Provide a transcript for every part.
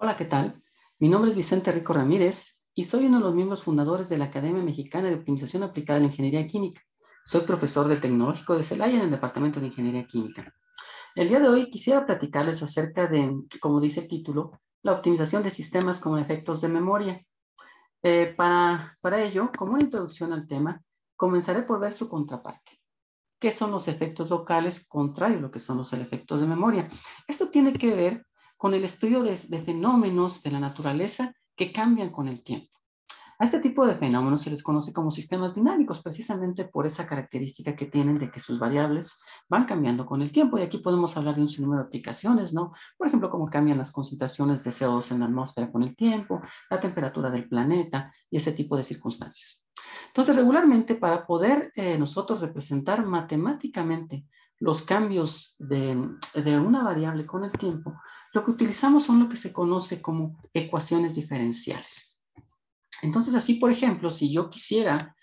Hola, ¿qué tal? Mi nombre es Vicente Rico Ramírez y soy uno de los miembros fundadores de la Academia Mexicana de Optimización Aplicada a la Ingeniería Química. Soy profesor del Tecnológico de Celaya en el Departamento de Ingeniería Química. El día de hoy quisiera platicarles acerca de, como dice el título, la optimización de sistemas con efectos de memoria. Para ello, como una introducción al tema, comenzaré por ver su contraparte. ¿Qué son los efectos locales contrario a lo que son los efectos de memoria? Esto tiene que ver con el estudio de fenómenos de la naturaleza que cambian con el tiempo. A este tipo de fenómenos se les conoce como sistemas dinámicos, precisamente por esa característica que tienen de que sus variables van cambiando con el tiempo. Y aquí podemos hablar de un sinnúmero de aplicaciones, ¿no? Por ejemplo, cómo cambian las concentraciones de CO2 en la atmósfera con el tiempo, la temperatura del planeta y ese tipo de circunstancias. Entonces, regularmente, para poder nosotros representar matemáticamente los cambios de una variable con el tiempo, lo que utilizamos son lo que se conoce como ecuaciones diferenciales. Entonces, así, por ejemplo, si yo quisiera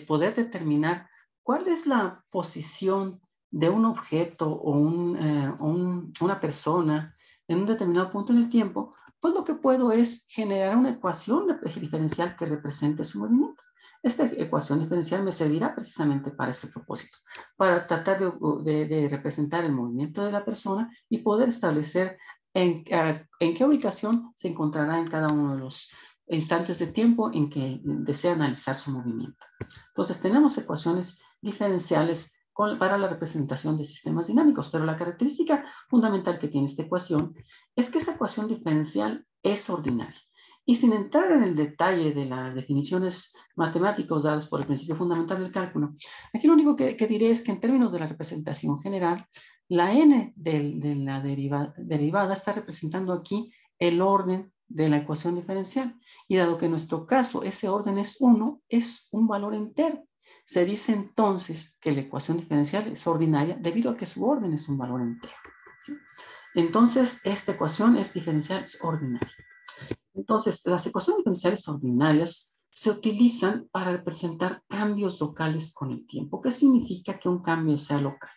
poder determinar cuál es la posición de un objeto o una persona en un determinado punto en el tiempo, pues lo que puedo es generar una ecuación diferencial que represente su movimiento. Esta ecuación diferencial me servirá precisamente para ese propósito, para tratar de representar el movimiento de la persona y poder establecer en qué ubicación se encontrará en cada uno de los instantes de tiempo en que desea analizar su movimiento. Entonces, tenemos ecuaciones diferenciales para la representación de sistemas dinámicos, pero la característica fundamental que tiene esta ecuación es que esa ecuación diferencial es ordinaria. Y sin entrar en el detalle de las definiciones matemáticas dadas por el principio fundamental del cálculo, aquí lo único que diré es que en términos de la representación general, la n de la derivada está representando aquí el orden de la ecuación diferencial. Y dado que en nuestro caso ese orden es 1, es un valor entero. Se dice entonces que la ecuación diferencial es ordinaria debido a que su orden es un valor entero. ¿Sí? Entonces, esta ecuación es diferencial, es ordinaria. Entonces, las ecuaciones diferenciales ordinarias se utilizan para representar cambios locales con el tiempo. ¿Qué significa que un cambio sea local?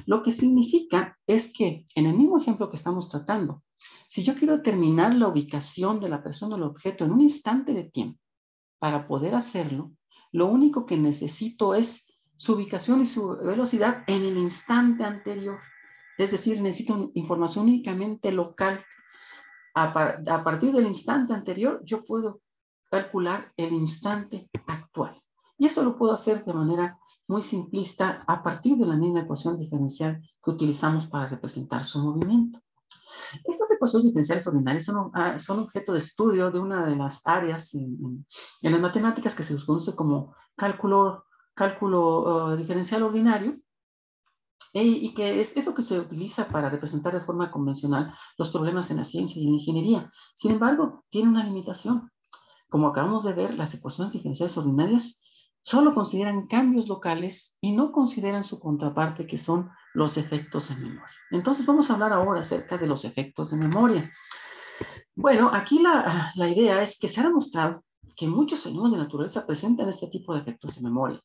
Lo que significa es que en el mismo ejemplo que estamos tratando, si yo quiero determinar la ubicación de la persona o el objeto en un instante de tiempo, para poder hacerlo, lo único que necesito es su ubicación y su velocidad en el instante anterior. Es decir, necesito información únicamente local. A partir del instante anterior, yo puedo calcular el instante actual. Y eso lo puedo hacer de manera muy simplista a partir de la misma ecuación diferencial que utilizamos para representar su movimiento. Estas ecuaciones diferenciales ordinarias son objeto de estudio de una de las áreas en las matemáticas que se les conoce como cálculo diferencial ordinario, y que es lo que se utiliza para representar de forma convencional los problemas en la ciencia y en la ingeniería. Sin embargo, tiene una limitación. Como acabamos de ver, las ecuaciones diferenciales ordinarias solo consideran cambios locales y no consideran su contraparte, que son los efectos de memoria. Entonces vamos a hablar ahora acerca de los efectos de memoria. Bueno, aquí la idea es que se ha demostrado que muchos fenómenos de naturaleza presentan este tipo de efectos de memoria.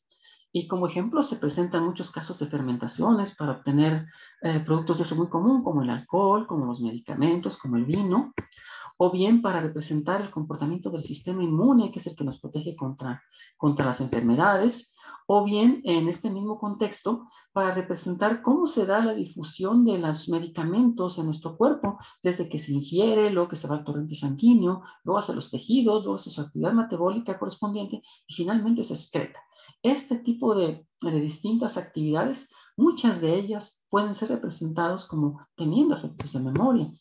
Y como ejemplo se presentan muchos casos de fermentaciones para obtener productos de uso muy común, como el alcohol, como los medicamentos, como el vino, o bien para representar el comportamiento del sistema inmune, que es el que nos protege contra las enfermedades, o bien en este mismo contexto para representar cómo se da la difusión de los medicamentos en nuestro cuerpo, desde que se ingiere, luego que se va al torrente sanguíneo, luego hacia los tejidos, luego hacia su actividad metabólica correspondiente y finalmente se excreta. Este tipo de distintas actividades, muchas de ellas pueden ser representados como teniendo efectos de memoria.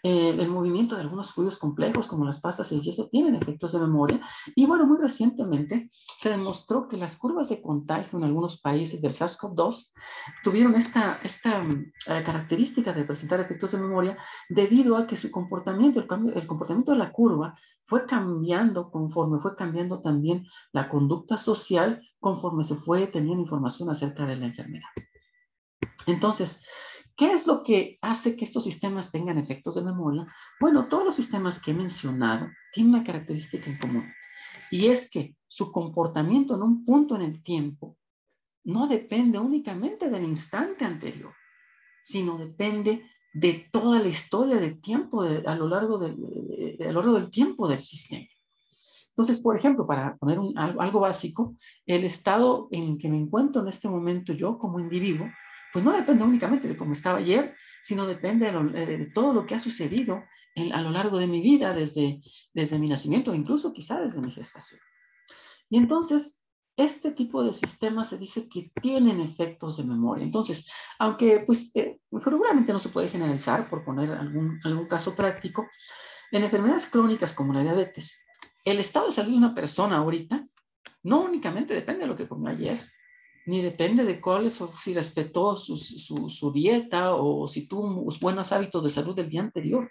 El movimiento de algunos fluidos complejos como las pastas y el yeso tienen efectos de memoria. Y bueno, muy recientemente se demostró que las curvas de contagio en algunos países del SARS-CoV-2 tuvieron esta característica de presentar efectos de memoria debido a que su comportamiento, el comportamiento de la curva fue cambiando conforme fue cambiando también la conducta social conforme se fue teniendo información acerca de la enfermedad. Entonces, ¿qué es lo que hace que estos sistemas tengan efectos de memoria? Bueno, todos los sistemas que he mencionado tienen una característica en común, y es que su comportamiento en un punto en el tiempo no depende únicamente del instante anterior, sino depende de toda la historia de tiempo a lo largo a lo largo del tiempo del sistema. Entonces, por ejemplo, para poner algo básico, el estado en que me encuentro en este momento yo como individuo, pues no depende únicamente de cómo estaba ayer, sino depende de todo lo que ha sucedido a lo largo de mi vida, desde mi nacimiento, incluso quizá desde mi gestación. Y entonces, este tipo de sistemas se dice que tienen efectos de memoria. Entonces, aunque pues seguramente no se puede generalizar, por poner algún caso práctico, en enfermedades crónicas como la diabetes, el estado de salud de una persona ahorita no únicamente depende de lo que comió ayer, ni depende de si respetó su dieta o si tuvo buenos hábitos de salud del día anterior,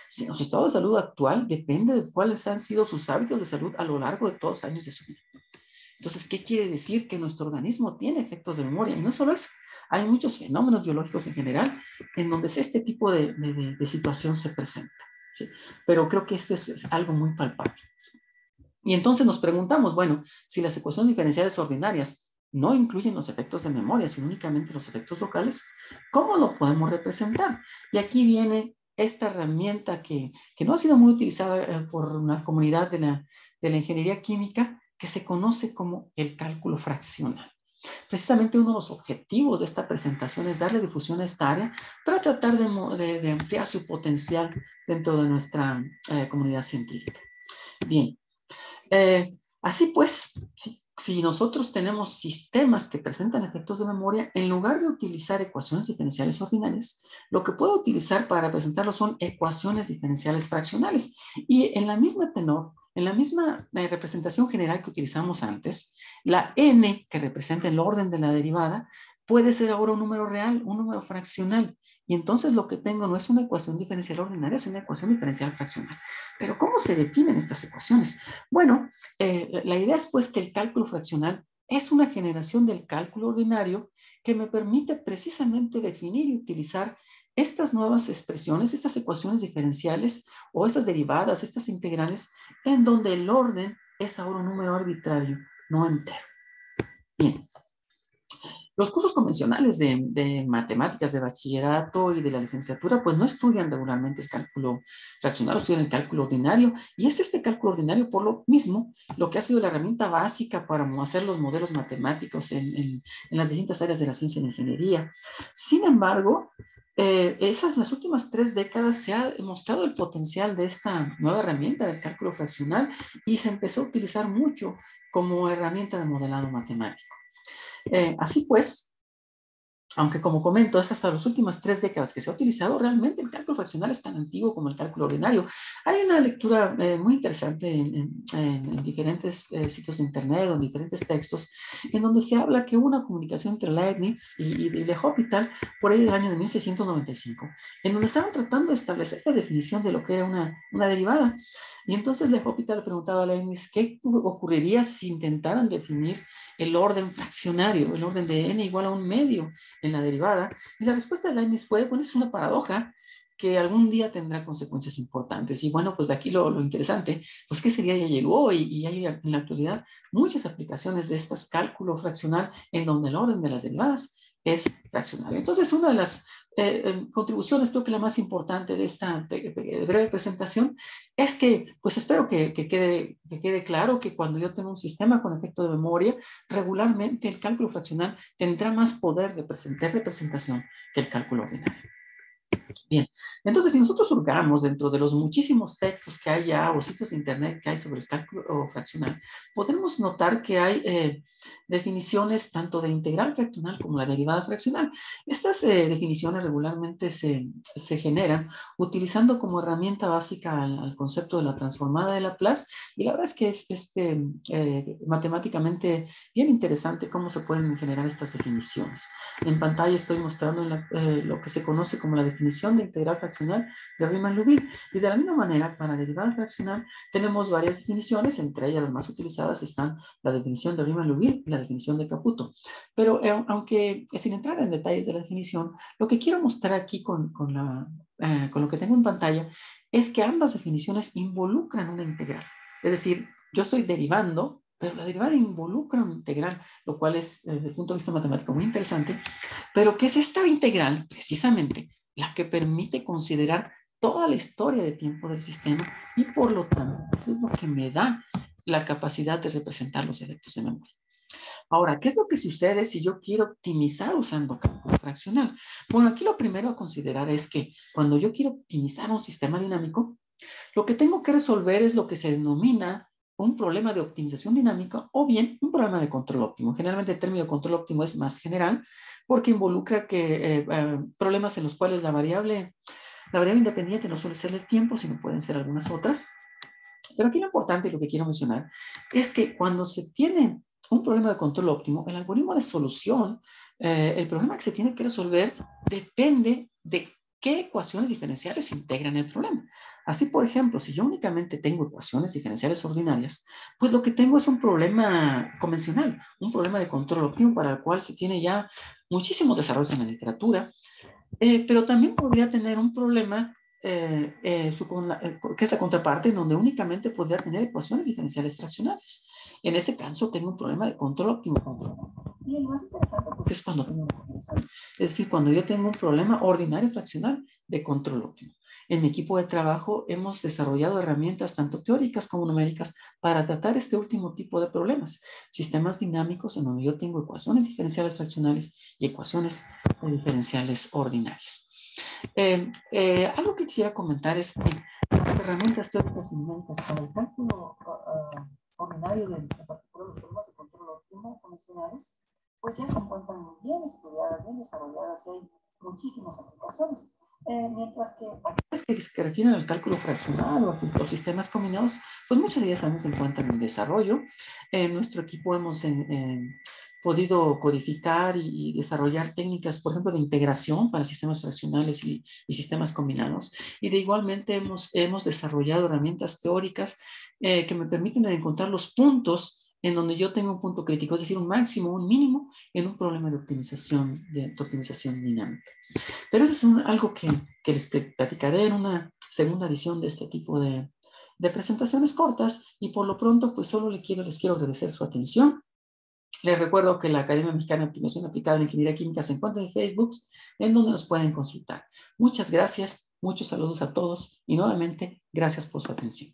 sino su estado de salud actual depende de cuáles han sido sus hábitos de salud a lo largo de todos los años de su vida. Entonces, ¿qué quiere decir? Que nuestro organismo tiene efectos de memoria. Y no solo eso, hay muchos fenómenos biológicos en general en donde este tipo de situación se presenta. ¿Sí? Pero creo que esto es algo muy palpable. Y entonces nos preguntamos, bueno, si las ecuaciones diferenciales ordinarias no incluyen los efectos de memoria, sino únicamente los efectos locales, ¿cómo lo podemos representar? Y aquí viene esta herramienta que no ha sido muy utilizada por una comunidad de la ingeniería química, que se conoce como el cálculo fraccional. Precisamente uno de los objetivos de esta presentación es darle difusión a esta área para tratar de ampliar su potencial dentro de nuestra comunidad científica. Bien, así pues, si nosotros tenemos sistemas que presentan efectos de memoria, en lugar de utilizar ecuaciones diferenciales ordinarias, lo que puedo utilizar para representarlo son ecuaciones diferenciales fraccionales. Y en la misma tenor, en la misma representación general que utilizamos antes, la n, que representa el orden de la derivada, puede ser ahora un número real, un número fraccional. Y entonces lo que tengo no es una ecuación diferencial ordinaria, es una ecuación diferencial fraccional. Pero ¿cómo se definen estas ecuaciones? Bueno, la idea es pues que el cálculo fraccional es una generación del cálculo ordinario que me permite precisamente definir y utilizar estas nuevas expresiones, estas ecuaciones diferenciales o estas derivadas, estas integrales, en donde el orden es ahora un número arbitrario, no entero. Bien. Los cursos convencionales de matemáticas de bachillerato y de la licenciatura, pues no estudian regularmente el cálculo fraccional, estudian el cálculo ordinario, y es este cálculo ordinario por lo mismo lo que ha sido la herramienta básica para hacer los modelos matemáticos en las distintas áreas de la ciencia y la ingeniería. Sin embargo, las últimas 3 décadas se ha demostrado el potencial de esta nueva herramienta del cálculo fraccional y se empezó a utilizar mucho como herramienta de modelado matemático. Así pues, aunque como comento, es hasta las últimas 3 décadas que se ha utilizado, realmente el cálculo fraccional es tan antiguo como el cálculo ordinario. Hay una lectura muy interesante en diferentes sitios de internet o en diferentes textos, en donde se habla que hubo una comunicación entre Leibniz y L'Hopital por ahí del año de 1695, en donde estaban tratando de establecer la definición de lo que era una derivada. Y entonces L'Hopital le preguntaba a Leibniz qué ocurriría si intentaran definir el orden fraccionario, el orden de n igual a 1/2 en la derivada. Y la respuesta de Leibniz fue, bueno, es una paradoja que algún día tendrá consecuencias importantes. Y bueno, pues de aquí lo interesante, pues que ese día ya llegó y hay en la actualidad muchas aplicaciones de este cálculo fraccional en donde el orden de las derivadas es fraccionario. Entonces, una de las contribuciones, creo que la más importante de esta breve presentación, es que, pues espero que quede claro que cuando yo tengo un sistema con efecto de memoria, regularmente el cálculo fraccional tendrá más poder de representación que el cálculo ordinario. Bien, entonces si nosotros hurgamos dentro de los muchísimos textos que hay ya o sitios de internet que hay sobre el cálculo fraccional, podemos notar que hay definiciones tanto de integral fraccional como la derivada fraccional. Estas definiciones regularmente se generan utilizando como herramienta básica al concepto de la transformada de Laplace, y la verdad es que es matemáticamente bien interesante cómo se pueden generar estas definiciones. En pantalla estoy mostrando lo que se conoce como la definición de integral fraccional de Riemann-Liouville. Y de la misma manera, para derivada fraccional tenemos varias definiciones, entre ellas las más utilizadas están la definición de Riemann-Liouville y la definición de Caputo. Pero aunque sin entrar en detalles de la definición, lo que quiero mostrar aquí con lo que tengo en pantalla es que ambas definiciones involucran una integral. Es decir, yo estoy derivando, pero la derivada involucra una integral, lo cual es, desde el punto de vista matemático, muy interesante. Pero ¿qué es esta integral? Precisamente la que permite considerar toda la historia de tiempo del sistema y por lo tanto eso es lo que me da la capacidad de representar los efectos de memoria. Ahora, ¿qué es lo que sucede si yo quiero optimizar usando cálculo fraccional? Bueno, aquí lo primero a considerar es que cuando yo quiero optimizar un sistema dinámico, lo que tengo que resolver es lo que se denomina un problema de optimización dinámica o bien un problema de control óptimo. Generalmente el término de control óptimo es más general porque involucra problemas en los cuales la variable independiente no suele ser el tiempo, sino pueden ser algunas otras. Pero aquí lo importante y lo que quiero mencionar es que cuando se tiene un problema de control óptimo, el algoritmo de solución, el problema que se tiene que resolver depende de qué ecuaciones diferenciales integran el problema. Así, por ejemplo, si yo únicamente tengo ecuaciones diferenciales ordinarias, pues lo que tengo es un problema convencional, un problema de control óptimo para el cual se tiene ya muchísimos desarrollos en la literatura, pero también podría tener un problema que es la contraparte, en donde únicamente podría tener ecuaciones diferenciales fraccionales. En ese caso, tengo un problema de control óptimo. Y lo más interesante pues, es cuando tengo una combinación. Es decir, cuando yo tengo un problema ordinario fraccional de control óptimo. En mi equipo de trabajo hemos desarrollado herramientas tanto teóricas como numéricas para tratar este último tipo de problemas. Sistemas dinámicos en donde yo tengo ecuaciones diferenciales fraccionales y ecuaciones diferenciales ordinarias. Algo que quisiera comentar es que las herramientas teóricas y numéricas para el cálculo ordinario en particular los problemas de control óptimo convencionales, pues ya se encuentran bien estudiadas, bien desarrolladas y hay muchísimas aplicaciones. Mientras que aquellas que se refieren al cálculo fraccional o a los sistemas combinados, pues muchas de ellas aún se encuentran en desarrollo. En nuestro equipo hemos podido codificar y desarrollar técnicas, por ejemplo, de integración para sistemas fraccionales y sistemas combinados. Y de igualmente hemos desarrollado herramientas teóricas que me permiten encontrar los puntos en donde yo tengo un punto crítico, es decir, un máximo, un mínimo en un problema de optimización dinámica. Pero eso es algo que les platicaré en una segunda edición de este tipo de presentaciones cortas y por lo pronto pues solo les quiero agradecer su atención. Les recuerdo que la Academia Mexicana de Optimización Aplicada en Ingeniería Química se encuentra en Facebook, en donde nos pueden consultar. Muchas gracias, muchos saludos a todos y nuevamente gracias por su atención.